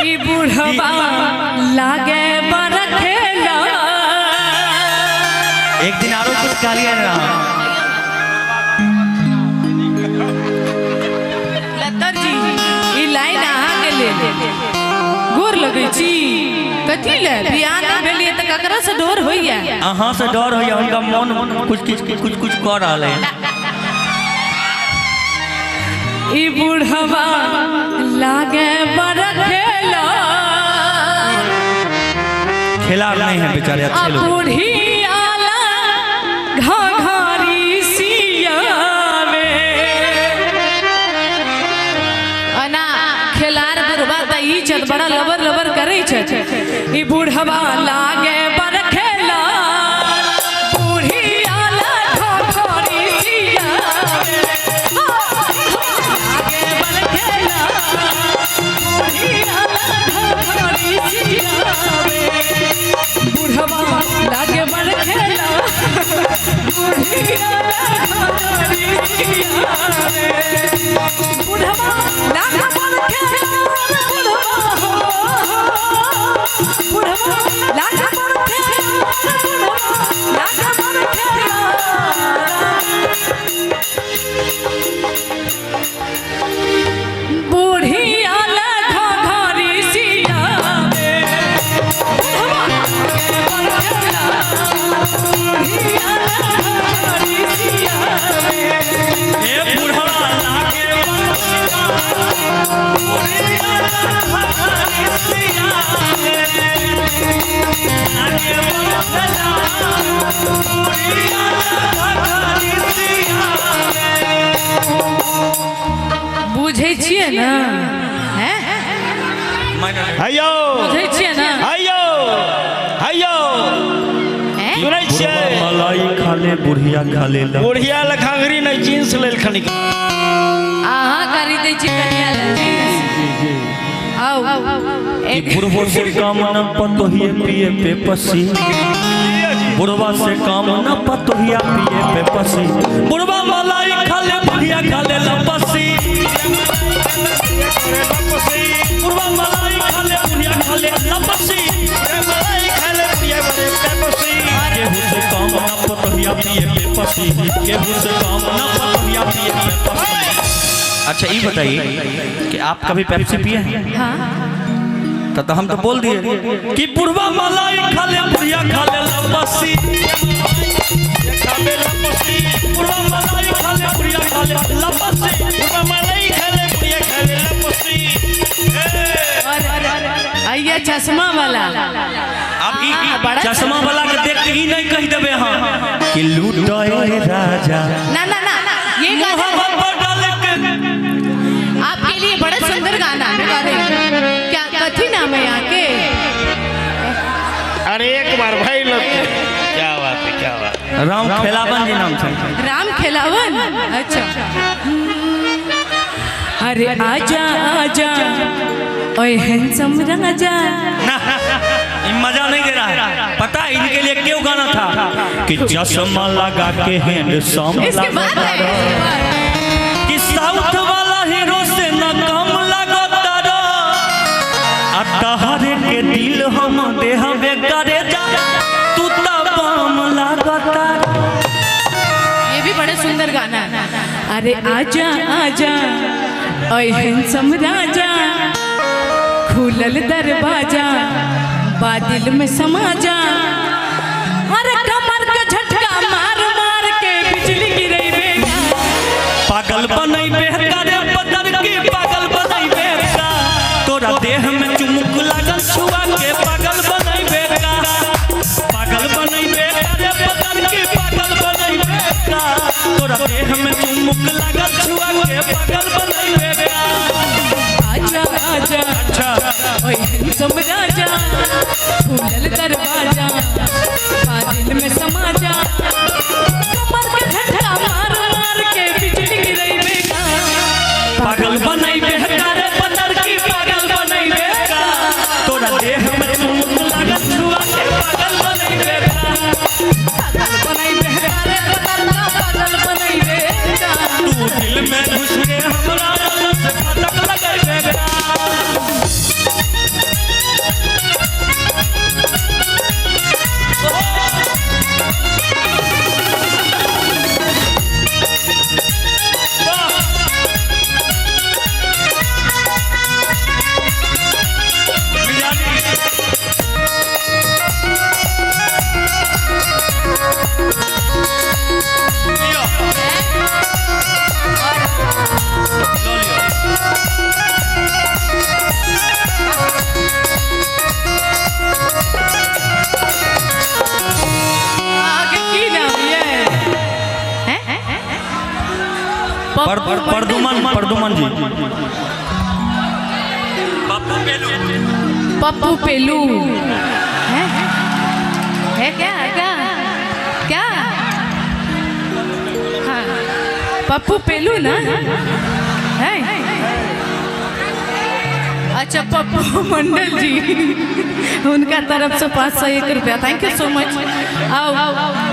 ई बुढ़वा लागे बरखेला। एक दिन आरो कुछ कालिया ना लतर जी ई लाइन आहा के ले गोर लगै छी कथी ले बियाह न भेलिए त ककरा से डर होइया। अहाँ से डर होइया उनका मन कुछ कर रहले। ई बुढ़वा लागे बरखेला खेला नहीं है बेचारे अच्छे लोग। बूढ़ी आला घाघरी सियावे अना खेलार बुढ़वा त ई चत बड़ा लबर लबर करै छ। ई बुढ़वा लागे बरखेला बूढ़ी आला घाघरी सियावे लागे बरखेला बूढ़ी आला घाघरी सियावे बुढ़वा लागे बरखेला बूढ़ी आला घाघरी सियावे बुढ़वा लागे बरखेला बुढ़वा लागे बरखेला लागे बरखेला बूढ़ी आला घाघरी सियावे बुढ़वा लागे बरखेला बूढ़ी आला घाघरी सियावे ए बुढ़वा लागे बरखेला बूढ़ी आला घाघरी सियावे लागे बरखेला बूढ़ी आला घाघरी सियावे। बुझै छियै ना हैं हेयो बुझै छियै ना हेयो हेयो हैं सुनै छियै मलाई खा ले बुढ़िया खा ले बुढ़िया लखांगरी नहीं जींस लेल खनी आहा करी दै छी कनिया ले आओ एक बुढ़बो से काम न पतोहिए पिए पे पसी बुढ़वा से काम न पतोहिया पिए पे पसी बुढ़वा मलाई खा ले बुढ़िया खा ले लपसी बुढ़वा मलाई खा ले बुढ़िया खा ले लपसी केहू से काम न पतोहिया पिए पे पसी केहू से काम न पतोहिया पिए पे पसी। अच्छा ये बताइए कि आप कभी पेप्सी पिए हैं? हां तो हम तो बोल दिए कि बुढ़वा मलाई खा ले बुढ़िया खा ले लपसी बुढ़वा मलाई खा ले बुढ़िया खा ले लपसी बुढ़वा मलाई खा ले बुढ़िया खा ले लपसी। आइए चश्मा वाला अब चश्मा वाला के देख के ही नहीं कह देबे हां कि लूटोए राजा ना ना ना ये गाना आपके लिए बड़ा सुंदर गाना है गा रही क्या कथी नाम है यहाँ के अरे एक बार भाई लोग क्या बात है क्या बात है। राम खेलावन जी नाम से राम खेलावन अच्छा अरे आजा आजा ओए हैंडसम राजा ना ये मजा नहीं दे रहा है। पता है इनके लिए क्यों गाना था कि चश्मा लगा के हैंडसम इसके बाद है कि साउथ वाला हीरो से न कम लगता रो अतहरे के दिल हम देहबे करे जा तू त बम लगता। ये भी बड़ा सुंदर गाना है अरे आजा आजा ओए हैंडसम राजा खुलल दरवाजा बादल में समा जा अरे कमर के झटका मार मार के बिजली गिरई बेटा पागल बनई बेहका रे पतर के पागल बनई बेहका तोरा देह में चुमुक लागल छुआ के पागल बनई बेहका पागल बनई बेहका रे पतर के पागल बनई बेहका तोरा देह में चुमुक लागल छुआ के पागल बनई बेहका। आजा आजा अच्छा ओए हैंडसम राजा खुलल दरवाजा बादल में समा जा कमर के झटका मार मार के बिजली गिरई बेटा पागल बनई बेहका रे पतर की पागल बनई बेहका तोरा देह में चुमुक लागल छुआ के पागल बनई बेहका पागल बनाई बेटा रे पागल बनाई बेटा तू दिल में घुस के हमरा से फटक लगई बेहका। परदुमन जी पप्पू पेलू है क्या क्या क्या हाँ पप्पू पेलू ना है अच्छा पप्पू मंडल जी उनका तरफ से 501 रुपया थैंक यू सो मच आओ